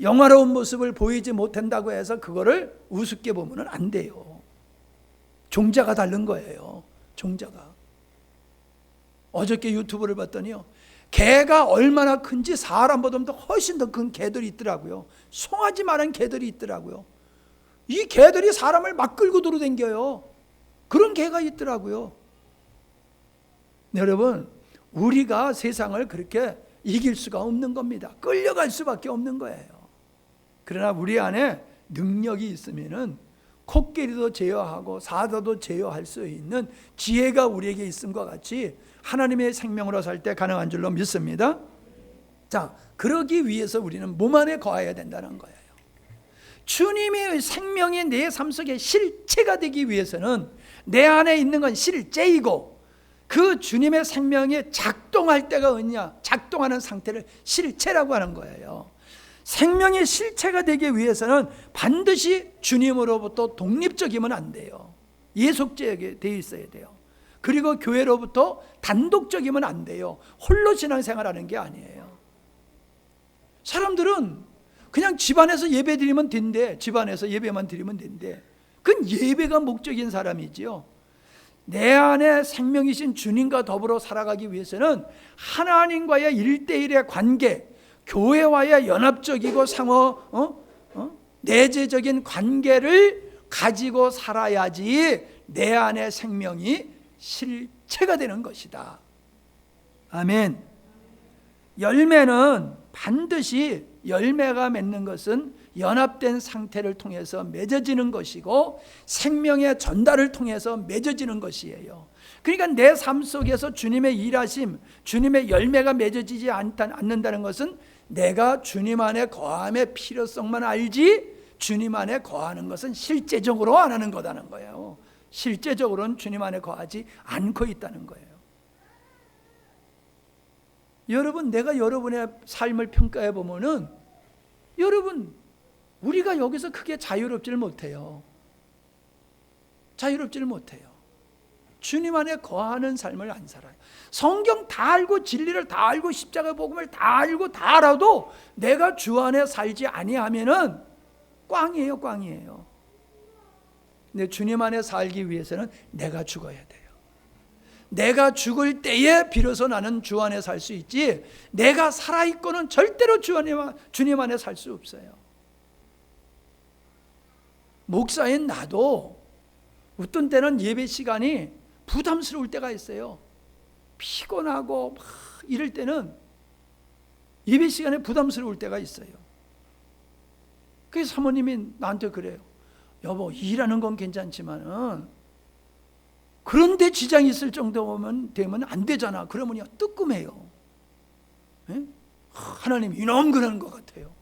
영화로운 모습을 보이지 못한다고 해서 그거를 우습게 보면 안 돼요. 종자가 다른 거예요. 종자가. 어저께 유튜브를 봤더니요, 개가 얼마나 큰지 사람보다 훨씬 더 큰 개들이 있더라고요. 송아지만한 개들이 있더라고요. 이 개들이 사람을 막 끌고 돌아다녀요. 그런 개가 있더라고요. 여러분, 우리가 세상을 그렇게 이길 수가 없는 겁니다. 끌려갈 수밖에 없는 거예요. 그러나 우리 안에 능력이 있으면은 코끼리도 제어하고 사자도 제어할 수 있는 지혜가 우리에게 있음과 같이 하나님의 생명으로 살 때 가능한 줄로 믿습니다. 자, 그러기 위해서 우리는 몸 안에 거해야 된다는 거예요. 주님의 생명이 내 삶 속에 실체가 되기 위해서는 내 안에 있는 건 실제이고 그 주님의 생명이 작동할 때가 언냐, 작동하는 상태를 실체라고 하는 거예요. 생명의 실체가 되기 위해서는 반드시 주님으로부터 독립적이면 안 돼요. 예속되게 돼 있어야 돼요. 그리고 교회로부터 단독적이면 안 돼요. 홀로 신앙생활하는 게 아니에요. 사람들은 그냥 집안에서 예배 드리면 된대. 집안에서 예배만 드리면 된대. 그건 예배가 목적인 사람이지요. 내 안에 생명이신 주님과 더불어 살아가기 위해서는 하나님과의 1:1의 관계, 교회와의 연합적이고 상호 내재적인 관계를 가지고 살아야지 내 안의 생명이 실체가 되는 것이다. 아멘. 열매는 반드시 열매가 맺는 것은 연합된 상태를 통해서 맺어지는 것이고 생명의 전달을 통해서 맺어지는 것이에요. 그러니까 내 삶 속에서 주님의 일하심, 주님의 열매가 맺어지지 않는다는 것은 내가 주님 안에 거함의 필요성만 알지 주님 안에 거하는 것은 실제적으로 안 하는 거다는 거예요. 실제적으로는 주님 안에 거하지 않고 있다는 거예요. 여러분, 내가 여러분의 삶을 평가해 보면은 여러분, 우리가 여기서 크게 자유롭지를 못해요. 자유롭지를 못해요. 주님 안에 거하는 삶을 안 살아요. 성경 다 알고 진리를 다 알고 십자가 복음을 다 알고 다 알아도 내가 주 안에 살지 아니하면은 꽝이에요, 꽝이에요. 근데 주님 안에 살기 위해서는 내가 죽어야 돼요. 내가 죽을 때에 비로소 나는 주 안에 살 수 있지, 내가 살아있고는 절대로 주님 안에 살 수 없어요. 목사인 나도 어떤 때는 예배 시간이 부담스러울 때가 있어요. 피곤하고 막 이럴 때는 예배 시간에 부담스러울 때가 있어요. 그래서 사모님이 나한테 그래요. 여보, 일하는 건 괜찮지만은 그런데 지장이 있을 정도면 되면 안 되잖아. 그러면 뜨끔해요. 예? 하나님 이놈 그러는 것 같아요.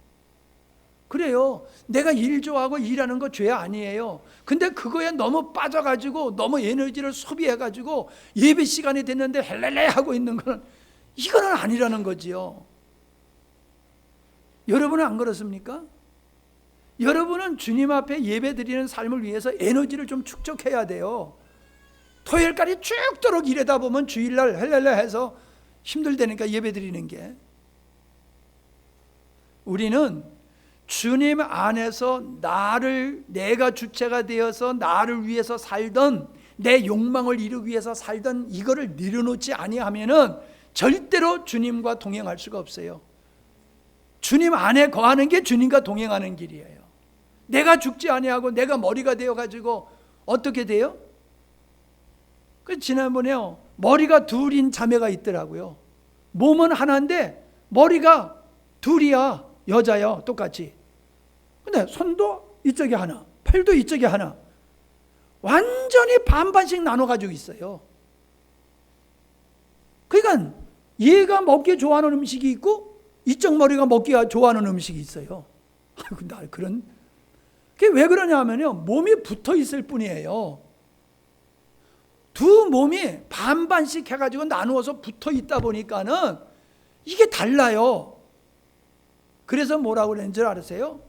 그래요. 내가 일 좋아하고 일하는 거 죄 아니에요. 근데 그거에 너무 빠져가지고 너무 에너지를 소비해가지고 예배 시간이 됐는데 헬렐레 하고 있는 거는 이거는 아니라는 거지요. 여러분은 안 그렇습니까? 여러분은 주님 앞에 예배 드리는 삶을 위해서 에너지를 좀 축적해야 돼요. 토요일까지 쭉도록 일하다 보면 주일날 헬렐레 해서 힘들다니까 예배 드리는 게. 우리는 주님 안에서 내가 주체가 되어서 나를 위해서 살던, 내 욕망을 이루기 위해서 살던 이거를 내려놓지 아니하면은 절대로 주님과 동행할 수가 없어요. 주님 안에 거하는 게 주님과 동행하는 길이에요. 내가 죽지 아니하고 내가 머리가 되어가지고 어떻게 돼요? 지난번에요, 머리가 둘인 자매가 있더라고요. 몸은 하나인데 머리가 둘이야. 여자요, 똑같이. 근데 손도 이쪽에 하나, 팔도 이쪽에 하나, 완전히 반반씩 나눠가지고 있어요. 그러니까 얘가 먹기 좋아하는 음식이 있고 이쪽 머리가 먹기 좋아하는 음식이 있어요. 나 그런, 그게 왜 그러냐 하면요, 몸이 붙어 있을 뿐이에요. 두 몸이 반반씩 해가지고 나누어서 붙어 있다 보니까는 이게 달라요. 그래서 뭐라고 그러는 줄 아세요?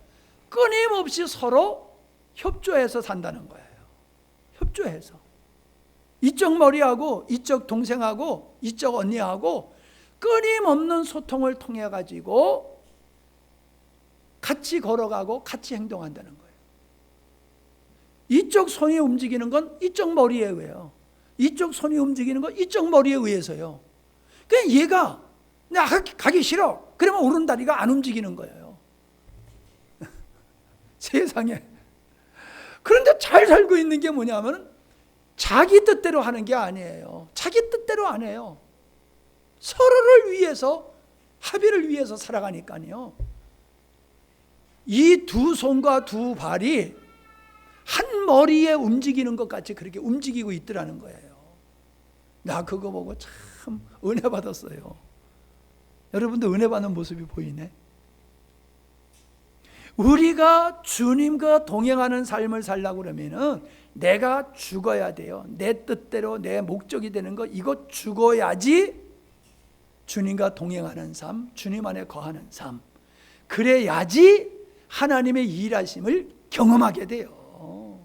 끊임없이 서로 협조해서 산다는 거예요. 협조해서. 이쪽 머리하고 이쪽 동생하고 이쪽 언니하고 끊임없는 소통을 통해 가지고 같이 걸어가고 같이 행동한다는 거예요. 이쪽 손이 움직이는 건 이쪽 머리에 의해요. 이쪽 손이 움직이는 건 이쪽 머리에 의해서요. 그러니까 얘가 나 가기 싫어. 그러면 오른다리가 안 움직이는 거예요. 세상에. 그런데 잘 살고 있는 게 뭐냐면 자기 뜻대로 하는 게 아니에요. 자기 뜻대로 안 해요. 서로를 위해서, 합의를 위해서 살아가니까요. 이 두 손과 두 발이 한 머리에 움직이는 것 같이 그렇게 움직이고 있더라는 거예요. 나 그거 보고 참 은혜 받았어요. 여러분도 은혜 받는 모습이 보이네. 우리가 주님과 동행하는 삶을 살려고 그러면은 내가 죽어야 돼요. 내 뜻대로 내 목적이 되는 거, 이거 죽어야지 주님과 동행하는 삶, 주님 안에 거하는 삶. 그래야지 하나님의 일하심을 경험하게 돼요.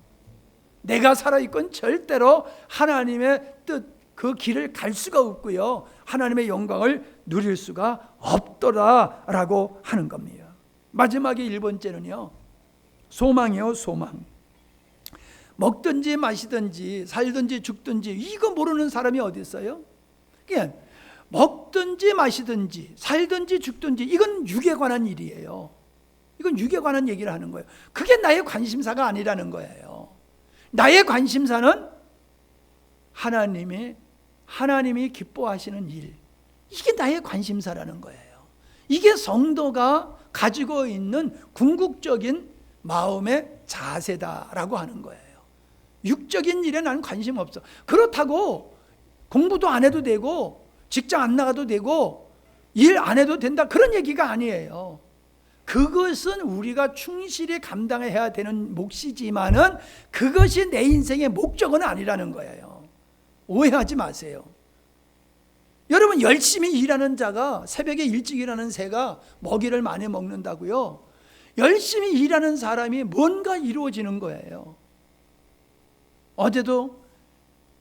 내가 살아있건 절대로 하나님의 뜻, 그 길을 갈 수가 없고요. 하나님의 영광을 누릴 수가 없더라라고 하는 겁니다. 마지막에 1번째는요, 소망이요, 소망. 먹든지 마시든지 살든지 죽든지 이거 모르는 사람이 어디 있어요? 그냥 먹든지 마시든지 살든지 죽든지 이건 육에 관한 일이에요. 이건 육에 관한 얘기를 하는 거예요. 그게 나의 관심사가 아니라는 거예요. 나의 관심사는 하나님이 기뻐하시는 일, 이게 나의 관심사라는 거예요. 이게 성도가 가지고 있는 궁극적인 마음의 자세다라고 하는 거예요. 육적인 일에 나는 관심 없어. 그렇다고 공부도 안 해도 되고 직장 안 나가도 되고 일 안 해도 된다, 그런 얘기가 아니에요. 그것은 우리가 충실히 감당해야 되는 몫이지만은 그것이 내 인생의 목적은 아니라는 거예요. 오해하지 마세요. 여러분, 열심히 일하는 자가, 새벽에 일찍 일하는 새가 먹이를 많이 먹는다고요? 열심히 일하는 사람이 뭔가 이루어지는 거예요. 어제도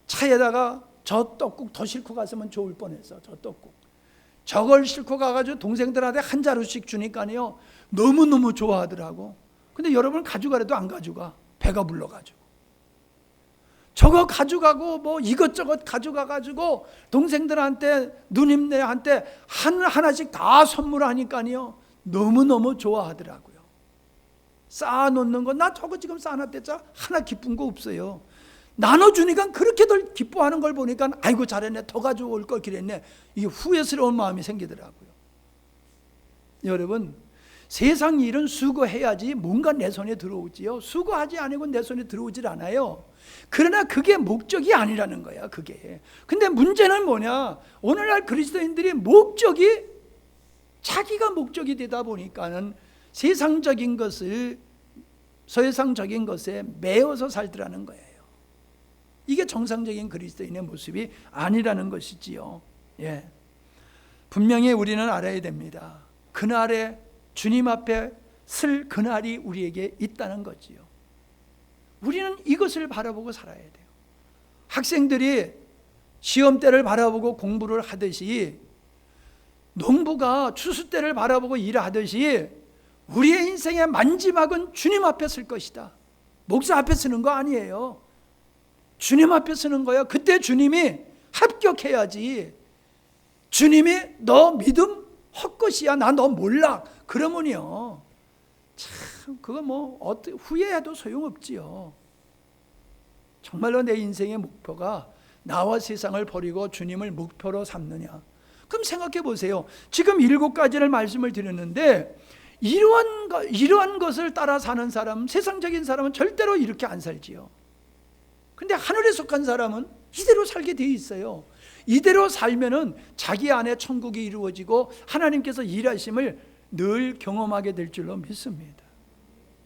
차에다가 저 떡국 더 싣고 갔으면 좋을 뻔했어. 저 떡국 저걸 싣고 가가지고 동생들한테 한 자루씩 주니까요 너무너무 좋아하더라고. 근데 여러분, 가져가래도 안 가져가. 배가 불러가지고. 저거 가져가고 뭐 이것저것 가져가가지고 동생들한테, 누님네한테 하나씩 다 선물하니까요 너무너무 좋아하더라고요. 쌓아놓는 거, 나 저거 지금 쌓아놨댔자 하나 기쁜 거 없어요. 나눠주니까 그렇게들 기뻐하는 걸 보니까 아이고 잘했네, 더 가져올 걸 그랬네, 이게 후회스러운 마음이 생기더라고요. 여러분, 세상 일은 수고해야지 뭔가 내 손에 들어오지요. 수고하지 않고 내 손에 들어오질 않아요. 그러나 그게 목적이 아니라는 거야, 그게. 근데 문제는 뭐냐, 오늘날 그리스도인들이 목적이 자기가 목적이 되다 보니까는 세상적인 것에 매여서 살더라는 거예요. 이게 정상적인 그리스도인의 모습이 아니라는 것이지요. 예. 분명히 우리는 알아야 됩니다. 그날에 주님 앞에 설 그날이 우리에게 있다는 거지요. 우리는 이것을 바라보고 살아야 돼요. 학생들이 시험 때를 바라보고 공부를 하듯이, 농부가 추수 때를 바라보고 일하듯이 우리의 인생의 마지막은 주님 앞에 설 것이다. 목사 앞에 서는 거 아니에요. 주님 앞에 서는 거야. 그때 주님이 합격해야지. 주님이 너 믿음 헛것이야, 나 너 몰라, 그러면요 참 그거 뭐 후회해도 소용없지요. 정말로 내 인생의 목표가 나와 세상을 버리고 주님을 목표로 삼느냐, 그럼 생각해 보세요. 지금 7가지를 말씀을 드렸는데 이러한 것을 따라 사는 사람, 세상적인 사람은 절대로 이렇게 안 살지요. 근데 하늘에 속한 사람은 이대로 살게 돼 있어요. 이대로 살면은 자기 안에 천국이 이루어지고 하나님께서 일하심을 늘 경험하게 될 줄로 믿습니다.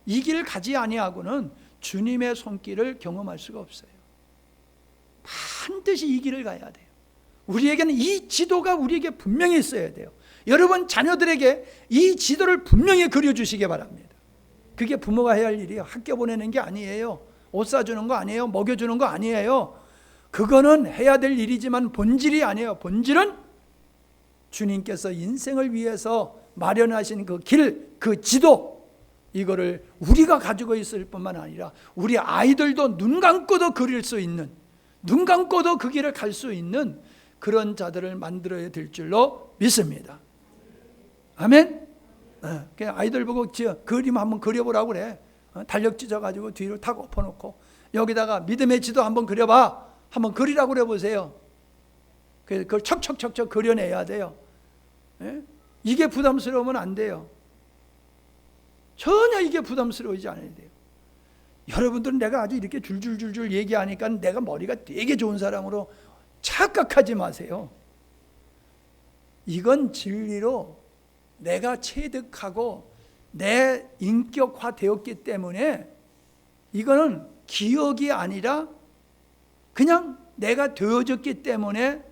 이 길 가지 아니하고는 주님의 손길을 경험할 수가 없어요. 반드시 이 길을 가야 돼요. 우리에게는 이 지도가 우리에게 분명히 있어야 돼요. 여러분 자녀들에게 이 지도를 분명히 그려주시기 바랍니다. 그게 부모가 해야 할 일이에요. 학교 보내는 게 아니에요. 옷 사주는 거 아니에요. 먹여주는 거 아니에요. 그거는 해야 될 일이지만 본질이 아니에요. 본질은 주님께서 인생을 위해서 마련하신 그 길, 그 지도, 이거를 우리가 가지고 있을 뿐만 아니라 우리 아이들도 눈 감고도 그릴 수 있는, 눈 감고도 그 길을 갈 수 있는 그런 자들을 만들어야 될 줄로 믿습니다. 아멘. 그냥 아이들 보고 그림 한번 그려보라고 그래. 달력 찢어가지고 뒤로 탁 엎어놓고 여기다가 믿음의 지도 한번 그려봐, 한번 그리라고 그려보세요. 그걸 척척척척 그려내야 돼요. 이게 부담스러우면 안 돼요. 전혀 이게 부담스러우지 않아야 돼요. 여러분들은 내가 아주 이렇게 줄줄줄줄 얘기하니까 내가 머리가 되게 좋은 사람으로 착각하지 마세요. 이건 진리로 내가 체득하고 내 인격화 되었기 때문에, 이거는 기억이 아니라 그냥 내가 되어졌기 때문에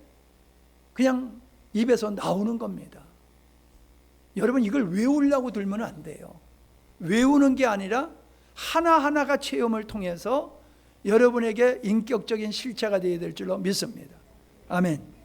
그냥 입에서 나오는 겁니다. 여러분, 이걸 외우려고 들면 안 돼요. 외우는 게 아니라 하나하나가 체험을 통해서 여러분에게 인격적인 실체가 되어야 될 줄로 믿습니다. 아멘.